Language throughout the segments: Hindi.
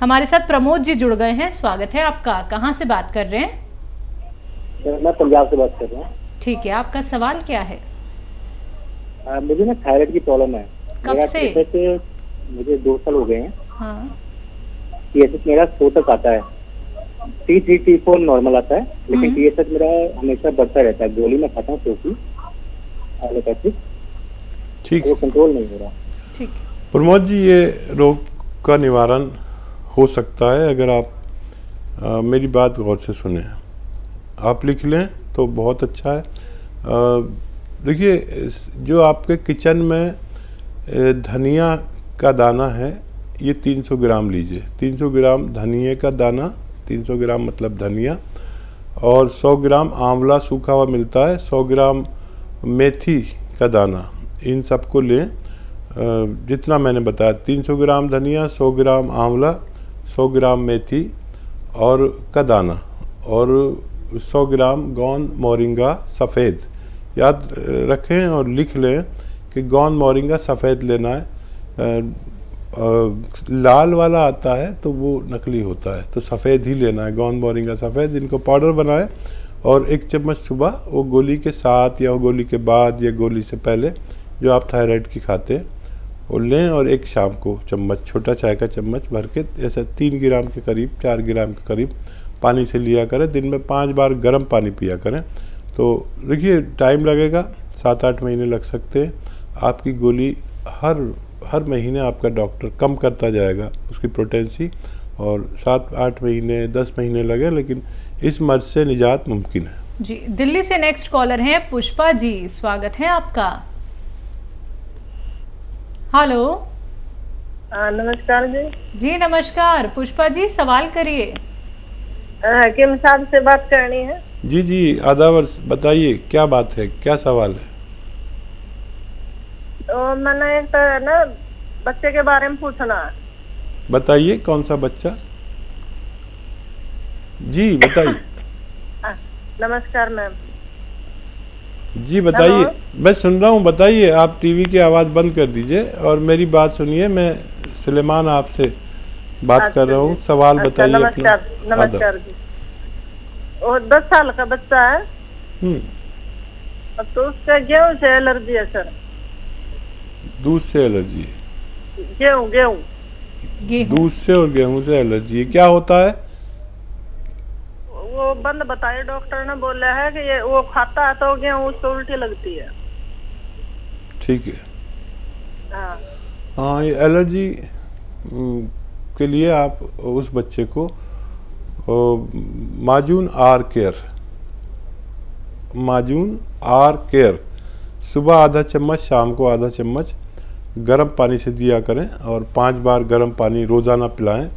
हमारे साथ प्रमोद जी जुड़ गए हैं, स्वागत है आपका। कहाँ से बात कर रहे हैं? मैं पंजाब से बात कर रहा हूँ। ठीक है, आपका सवाल क्या है? मुझे ना थायराइड की प्रॉब्लम है। कब से? मुझे 2 साल हो गए हैं। हाँ। TSH मेरा 100 तक आता है, T3 T4 नॉर्मल आता है, लेकिन TSH मेरा हमेशा बढ़ता रहता है। गोली में खाता हूँ क्योंकि एलोपैथिक, ठीक, वो कंट्रोल नहीं हो रहा। ठीक। प्रमोद जी, ये रोग का निवारण हो सकता है अगर आप मेरी बात गौर से सुने। आप लिख लें तो बहुत अच्छा है। देखिए, जो आपके किचन में धनिया का दाना है, ये 300 ग्राम लीजिए। 300 ग्राम धनिए का दाना, 300 ग्राम मतलब धनिया, और 100 ग्राम आंवला सूखा हुआ मिलता है, 100 ग्राम मेथी का दाना। इन सबको लें जितना मैंने बताया, 300 ग्राम धनिया, 100 ग्राम आंवला, 100 ग्राम मेथी और का दाना, और 100 ग्राम गोंद मोरिंगा सफ़ेद। याद रखें और लिख लें कि गोंद मोरिंगा सफ़ेद लेना है। लाल वाला आता है तो वो नकली होता है, तो सफ़ेद ही लेना है, गोंद मोरिंगा सफ़ेद। इनको पाउडर बनाएं और 1 चम्मच सुबह वो गोली के साथ या गोली के बाद या गोली से पहले जो आप थायराइड की खाते हैं वो लें, और 1 शाम को चम्मच, छोटा चाय का चम्मच भर के, ऐसा 3 ग्राम के करीब, 4 ग्राम के करीब पानी से लिया करें। दिन में 5 बार गर्म पानी पिया करें। तो देखिए, टाइम लगेगा, 7-8 महीने लग सकते हैं। आपकी गोली हर महीने आपका डॉक्टर कम करता जाएगा उसकी पोटेंसी, और 7-8 महीने 10 महीने लगे, लेकिन इस मर्ज से निजात मुमकिन है। जी, दिल्ली से नेक्स्ट कॉलर हैं पुष्पा जी, स्वागत है आपका। हेलो। नमस्कार जी। जी नमस्कार पुष्पा जी, सवाल करिए। हकीम साहब से बात करनी है। जी जी, आदावर, बताइए क्या बात है, क्या सवाल है? तो मैंने एक ना बच्चे के बारे में पूछना है। बताइए, कौन सा बच्चा? जी बताइए। नमस्कार मैम। जी बताइए, मैं सुन रहा हूँ, बताइए। आप टीवी की आवाज़ बंद कर दीजिए और मेरी बात सुनिए। मैं सुलेमान आपसे बात कर रहा हूँ। सवाल बताइए अपना। नमस्कार जी। वो 10 साल का बच्चा है। अब तो उसका गेहूं से एलर्जी है सर। दूध से एलर्जी है? गेहूं। दूध से और गेहूं से एलर्जी है, क्या होता है? वो बंद बताइए, डॉक्टर ने बोला है कि ये वो खाता है तो गेहूं उसको उल्टी लगती है। ठीक है। हाँ, ये एलर्जी के लिए आप उस बच्चे को माजून आर केयर सुबह आधा चम्मच, शाम को आधा चम्मच गर्म पानी से दिया करें, और 5 बार गर्म पानी रोज़ाना पिलाएं।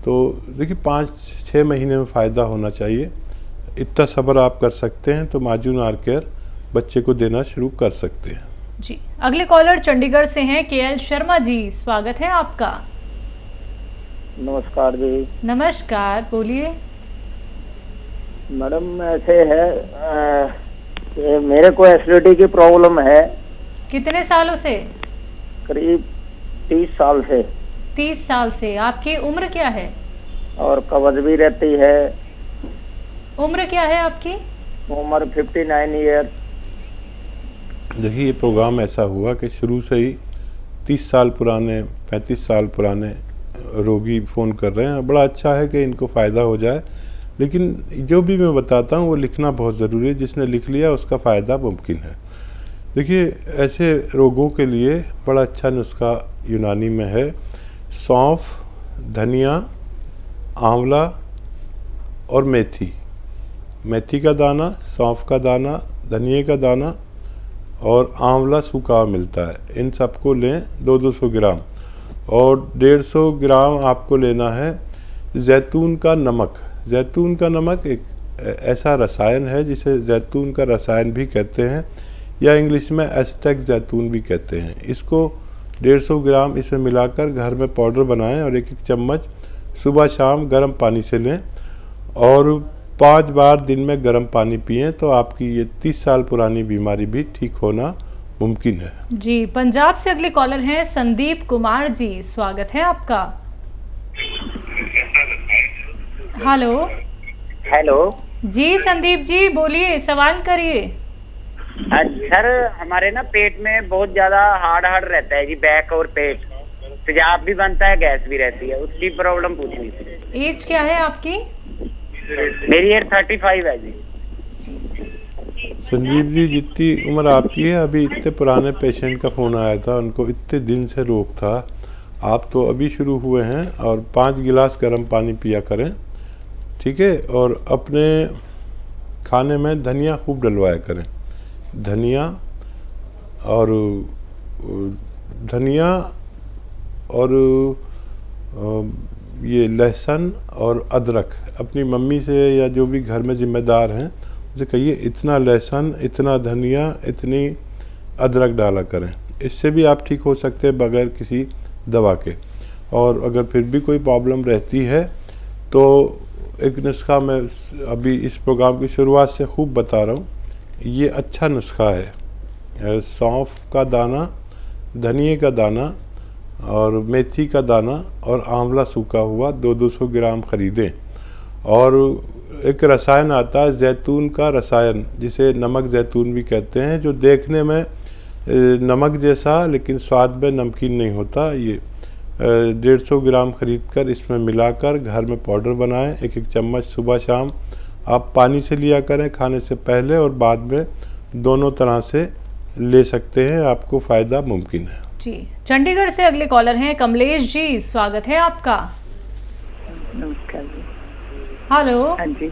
तो देखिए, 5-6 महीने में फ़ायदा होना चाहिए। इतना सब्र आप कर सकते हैं तो माजून आर केयर बच्चे को देना शुरू कर सकते हैं। जी, अगले कॉलर चंडीगढ़ से हैं KL शर्मा जी, स्वागत है आपका। नमस्कार जी। नमस्कार, बोलिए। मैडम ऐसे है, मेरे को एसिडिटी की प्रॉब्लम है। कितने सालों से? करीब 30 साल से। 30 साल से। आपकी उम्र क्या है? और कब्ज भी रहती है। उम्र क्या है आपकी? उम्र 59 ईयर। देखिए, ये प्रोग्राम ऐसा हुआ कि शुरू से ही 30 साल पुराने, 35 साल पुराने रोगी फ़ोन कर रहे हैं। बड़ा अच्छा है कि इनको फ़ायदा हो जाए, लेकिन जो भी मैं बताता हूँ वो लिखना बहुत ज़रूरी है। जिसने लिख लिया उसका फ़ायदा मुमकिन है। देखिए, ऐसे रोगों के लिए बड़ा अच्छा नुस्खा यूनानी में है। सौंफ, धनिया, आंवला और मेथी का दाना, सौंफ का दाना, धनिए का दाना और आंवला सूखा मिलता है। इन सबको लें 200 ग्राम, और 150 ग्राम आपको लेना है जैतून का नमक। जैतून का नमक एक ऐसा रसायन है जिसे जैतून का रसायन भी कहते हैं, या इंग्लिश में एस्टेक जैतून भी कहते हैं। इसको 150 ग्राम इसमें मिलाकर घर में पाउडर बनाएं, और 1-1 चम्मच सुबह शाम गर्म पानी से लें, और 5 बार दिन में गर्म पानी पिएं, तो आपकी ये 30 साल पुरानी बीमारी भी ठीक होना मुमकिन है। जी, पंजाब से अगले कॉलर हैं संदीप कुमार जी, स्वागत है आपका। हेलो। हेलो। जी संदीप जी बोलिए, सवाल करिए। सर हमारे ना पेट में बहुत ज्यादा हार्ड हार्ड रहता है जी, बैक और पेट, तेजाब भी बनता है, गैस भी रहती है, उसकी प्रॉब्लम पूछनी थी। एज क्या है आपकी? मेरी एज 35 है जी। संजीव जी, जितनी उम्र आपकी है, अभी इतने पुराने पेशेंट का फ़ोन आया था, उनको इतने दिन से रोग था। आप तो अभी शुरू हुए हैं, और 5 गिलास गर्म पानी पिया करें, ठीक है? और अपने खाने में धनिया खूब डलवाया करें, धनिया और ये लहसुन और अदरक। अपनी मम्मी से या जो भी घर में ज़िम्मेदार हैं उसे कहिए इतना लहसुन, इतना धनिया, इतनी अदरक डाला करें। इससे भी आप ठीक हो सकते हैं बगैर किसी दवा के। और अगर फिर भी कोई प्रॉब्लम रहती है तो एक नुस्खा मैं अभी इस प्रोग्राम की शुरुआत से खूब बता रहा हूँ, ये अच्छा नुस्खा है। सौंफ का दाना, धनिए का दाना और मेथी का दाना और आंवला सूखा हुआ 200 ग्राम ख़रीदें। और एक रसायन आता है जैतून का रसायन, जिसे नमक जैतून भी कहते हैं, जो देखने में नमक जैसा लेकिन स्वाद में नमकीन नहीं होता। ये 150 ग्राम ख़रीद कर इसमें मिलाकर घर में पाउडर बनाएं। एक चम्मच सुबह शाम आप पानी से लिया करें, खाने से पहले और बाद में, दोनों तरह से ले सकते हैं, आपको फ़ायदा मुमकिन है जी। चंडीगढ़ से अगले कॉलर हैं कमलेश जी, स्वागत है आपका। नमस्कार जी। हेलो। हाँ जी।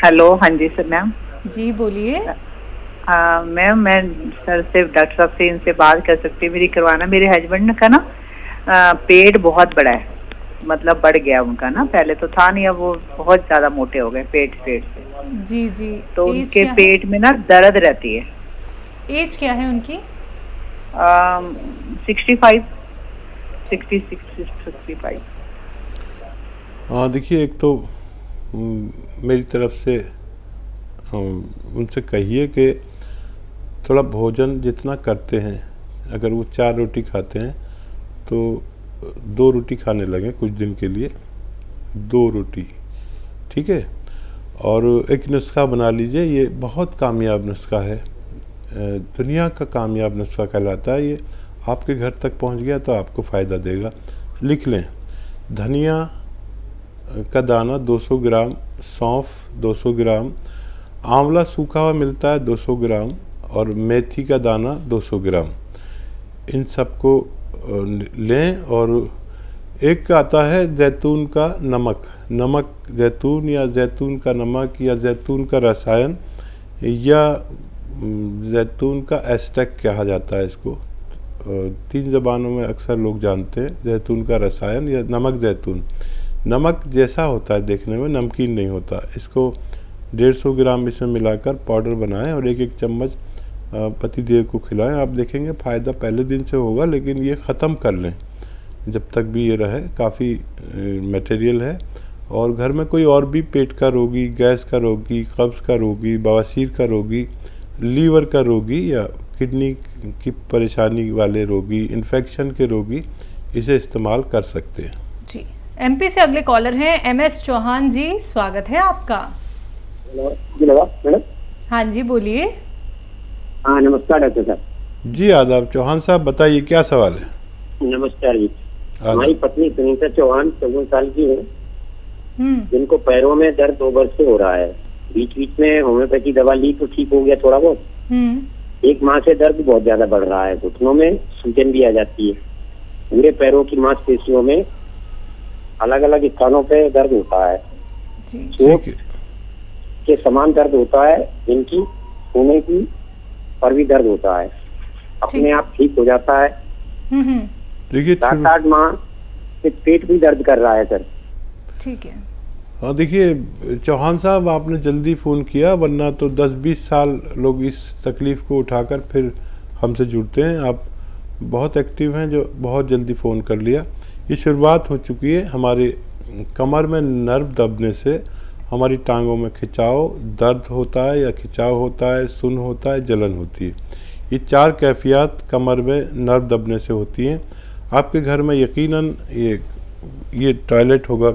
हेलो। हाँ जी सर। मैम जी बोलिए। मैम मैं सर से, डॉक्टर साहब से इनसे बात कर सकती हूँ? मेरी करवाना, मेरे हस्बैंड का ना पेट बहुत बड़ा है, मतलब बढ़ गया उनका ना, पहले तो था नहीं, अब वो बहुत ज्यादा मोटे हो गए पेट से। जी जी। तो उनके पेट में ना दर्द रहती है। एज क्या है उनकी? 65, 66, 65। हाँ, देखिए, एक तो मेरी तरफ से उनसे कहिए कि थोड़ा भोजन जितना करते हैं, अगर वो 4 रोटी खाते हैं तो 2 रोटी खाने लगें कुछ दिन के लिए, 2 रोटी, ठीक है? और एक नुस्खा बना लीजिए, ये बहुत कामयाब नुस्खा है, दुनिया का कामयाब नुस्खा कहलाता है। ये आपके घर तक पहुंच गया तो आपको फ़ायदा देगा। लिख लें, धनिया का दाना 200 ग्राम, सौंफ 200 ग्राम, आंवला सूखा हुआ मिलता है 200 ग्राम, और मेथी का दाना 200 ग्राम। इन सबको लें। और एक आता है जैतून का नमक, नमक जैतून या जैतून का नमक या जैतून का रसायन या जैतून का एस्टेक कहा जाता है इसको, 3 ज़बानों में अक्सर लोग जानते हैं, जैतून का रसायन या नमक जैतून। नमक जैसा होता है देखने में, नमकीन नहीं होता। इसको 150 ग्राम इसमें मिलाकर पाउडर बनाएं और एक चम्मच पति देव को खिलाएं। आप देखेंगे फ़ायदा पहले दिन से होगा, लेकिन ये ख़त्म कर लें जब तक भी ये रहे। काफ़ी मटेरियल है। और घर में कोई और भी पेट का रोगी, गैस का रोगी, कब्ज़ का रोगी, बवासीर का रोगी, लीवर का रोगी या किडनी की परेशानी वाले रोगी, इन्फेक्शन के रोगी इसे इस्तेमाल कर सकते हैं। जी। एमपी से अगले कॉलर हैं MS चौहान जी, स्वागत है आपका। मैडम। हाँ जी बोलिए। हाँ नमस्कार डॉक्टर साहब। जी आदाब। चौहान साहब बताइए, क्या सवाल है? नमस्कार जी। हमारी पत्नी सुनीता चौहान 54 साल की है, जिनको पैरों में दर्द 2 वर्ष से हो रहा है। बीच बीच में होम्योपैथी दवा ली तो ठीक हो गया थोड़ा बहुत। 1 माह से दर्द बहुत ज्यादा बढ़ रहा है, घुटनों में सूजन भी आ जाती है, पूरे पैरों की मांसपेशियों में अलग अलग स्थानों पे दर्द होता है, चोट के समान दर्द होता है, इनकी होने की पर भी दर्द होता है, अपने आप ठीक हो जाता है। देखिए 7-8 माह से पेट भी दर्द कर रहा है सर। ठीक है। हाँ देखिए चौहान साहब, आपने जल्दी फ़ोन किया, वरना तो 10-20 साल लोग इस तकलीफ़ को उठाकर फिर हमसे जुड़ते हैं। आप बहुत एक्टिव हैं जो बहुत जल्दी फ़ोन कर लिया। ये शुरुआत हो चुकी है। हमारे कमर में नर्व दबने से हमारी टांगों में खिंचाव, दर्द होता है या खिंचाव होता है, सुन होता है, जलन होती है। ये 4 कैफियत कमर में नर्व दबने से होती हैं। आपके घर में यकीनन ये टॉयलेट होगा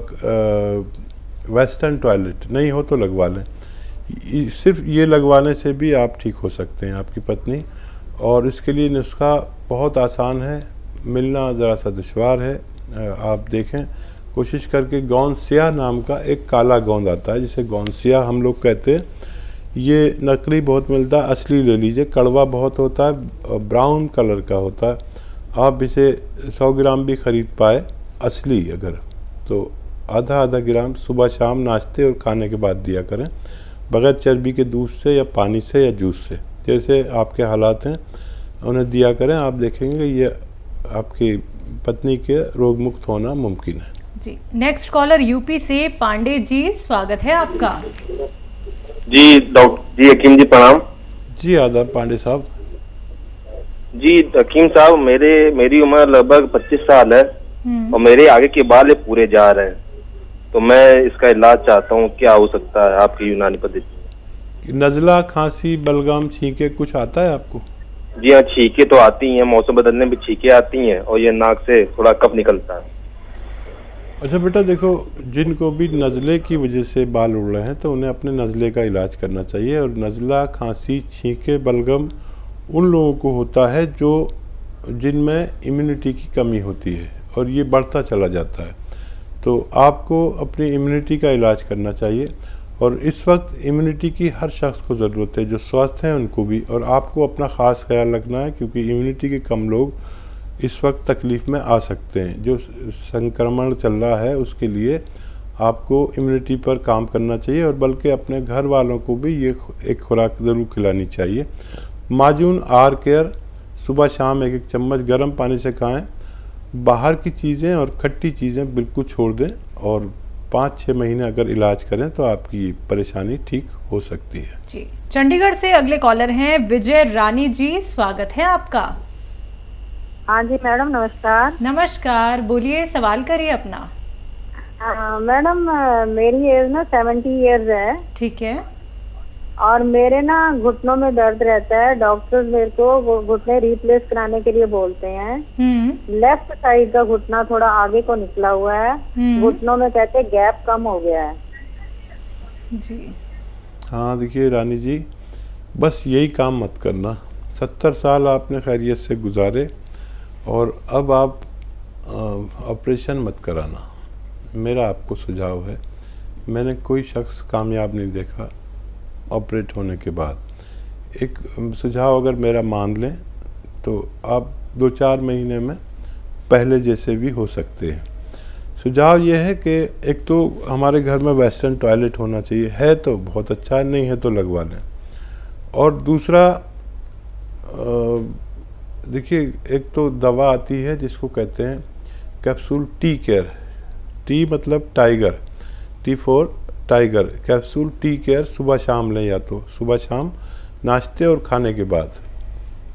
वेस्टर्न टॉयलेट नहीं हो तो लगवा लें। सिर्फ ये लगवाने से भी आप ठीक हो सकते हैं, आपकी पत्नी। और इसके लिए नुस्खा बहुत आसान है, मिलना ज़रा सा दुश्वार है। आप देखें कोशिश करके, गोंद स्याह नाम का एक काला गोंद आता है जिसे गोंद स्याह हम लोग कहते हैं। ये नकली बहुत मिलता है, असली ले लीजिए। कड़वा बहुत होता है, ब्राउन कलर का होता है। आप इसे 100 ग्राम भी ख़रीद पाए असली अगर, तो आधा ग्राम सुबह शाम नाश्ते और खाने के बाद दिया करें, बग़ैर चर्बी के दूध से या पानी से या जूस से, जैसे आपके हालात हैं उन्हें दिया करें। आप देखेंगे ये आपकी पत्नी के रोग मुक्त होना मुमकिन है। जी, नेक्स्ट कॉलर यूपी से पांडे जी, स्वागत है आपका। जी डॉक्टर जी, हकीम जी प्रणाम। जी आदाब पांडे साहब। जी हकीम साहब, मेरी उम्र लगभग 25 साल है और मेरे आगे के बाल पूरे जा रहे हैं, तो मैं इसका इलाज चाहता हूँ, क्या हो सकता है आपकी यूनानी पद्धति? नज़ला, खांसी, बलगम, छींके कुछ आता है आपको? जी हाँ, छींके तो आती हैं, मौसम बदलने में छींके आती हैं और ये नाक से थोड़ा कफ निकलता है। अच्छा बेटा देखो, जिनको भी नज़ले की वजह से बाल उड़ रहे हैं तो उन्हें अपने नज़ले का इलाज करना चाहिए। और नज़ला, खांसी, छींके, बलगम उन लोगों को होता है जिनमें इम्यूनिटी की कमी होती है और ये बढ़ता चला जाता है। तो आपको अपनी इम्यूनिटी का इलाज करना चाहिए। और इस वक्त इम्यूनिटी की हर शख्स को ज़रूरत है, जो स्वस्थ हैं उनको भी, और आपको अपना ख़ास ख्याल रखना है, क्योंकि इम्यूनिटी के कम लोग इस वक्त तकलीफ़ में आ सकते हैं। जो संक्रमण चल रहा है उसके लिए आपको इम्यूनिटी पर काम करना चाहिए, और बल्कि अपने घर वालों को भी ये एक खुराक ज़रूर खिलानी चाहिए। माजून आर केयर सुबह शाम 1-1 चम्मच गर्म पानी से खाएं। बाहर की चीज़ें और खट्टी चीज़ें बिल्कुल छोड़ दें, और 5-6 महीने अगर इलाज करें तो आपकी परेशानी ठीक हो सकती है। जी, चंडीगढ़ से अगले कॉलर हैं विजय रानी जी, स्वागत है आपका। हाँ जी मैडम, नमस्कार। नमस्कार, बोलिए, सवाल करिए अपना। मैडम मेरी एज ना 70 इयर्स है। ठीक है। और मेरे ना घुटनों में दर्द रहता है। डॉक्टर मेरे को घुटने रिप्लेस कराने के लिए बोलते हैं। लेफ्ट साइड का घुटना थोड़ा आगे को निकला हुआ है, घुटनों में कहते हैं गैप कम हो गया है। जी हाँ देखिए रानी जी, बस यही काम मत करना। 70 साल आपने खैरियत से गुजारे और अब आप ऑपरेशन मत कराना। मेरा आपको सुझाव है, मैंने कोई शख्स कामयाब नहीं देखा ऑपरेट होने के बाद। एक सुझाव अगर मेरा मान लें तो आप 2-4 महीने में पहले जैसे भी हो सकते हैं। सुझाव यह है कि एक तो हमारे घर में वेस्टर्न टॉयलेट होना चाहिए, है तो बहुत अच्छा है, नहीं है तो लगवा लें। और दूसरा देखिए, एक तो दवा आती है जिसको कहते हैं कैप्सूल टी केयर। टी मतलब tiger, T for tiger. Capsule tea care सुबह शाम लें, या तो सुबह शाम नाश्ते और खाने के बाद।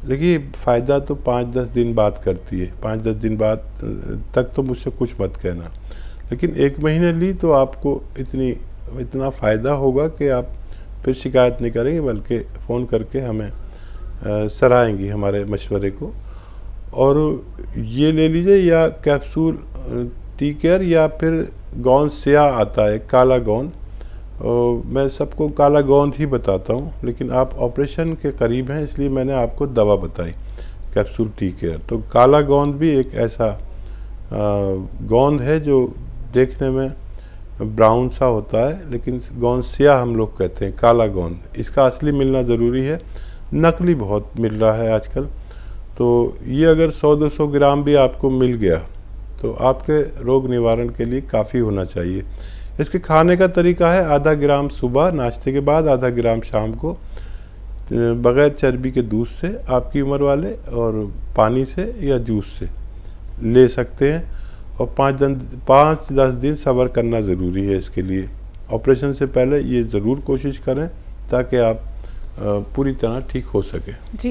देखिए फ़ायदा तो 5-10 दिन बाद करती है, 5-10 दिन बाद तक तो मुझसे कुछ मत कहना, लेकिन 1 महीने ली तो आपको इतना फ़ायदा होगा कि आप फिर शिकायत नहीं करेंगे, बल्कि फ़ोन करके हमें सराहेंगी हमारे मशवरे को। और ये ले लीजिए, या कैप्सूल टी केयर, या फिर गोंद स्याह आता है, काला गोंद। मैं सबको काला गोंद ही बताता हूँ, लेकिन आप ऑपरेशन के करीब हैं इसलिए मैंने आपको दवा बताई कैप्सूल टी केयर। तो काला गोंद भी एक ऐसा गोंद है जो देखने में ब्राउन सा होता है, लेकिन गोंद स्याह हम लोग कहते हैं, काला गोंद। इसका असली मिलना ज़रूरी है, नकली बहुत मिल रहा है आजकल। तो ये अगर 100-200 ग्राम भी आपको मिल गया तो आपके रोग निवारण के लिए काफ़ी होना चाहिए। इसके खाने का तरीका है, आधा ग्राम सुबह नाश्ते के बाद, आधा ग्राम शाम को, बग़ैर चर्बी के दूध से आपकी उम्र वाले, और पानी से या जूस से ले सकते हैं। और 5-10 दिन सब्र करना ज़रूरी है इसके लिए। ऑपरेशन से पहले ये ज़रूर कोशिश करें ताकि आप पूरी तरह ठीक हो सके। जी।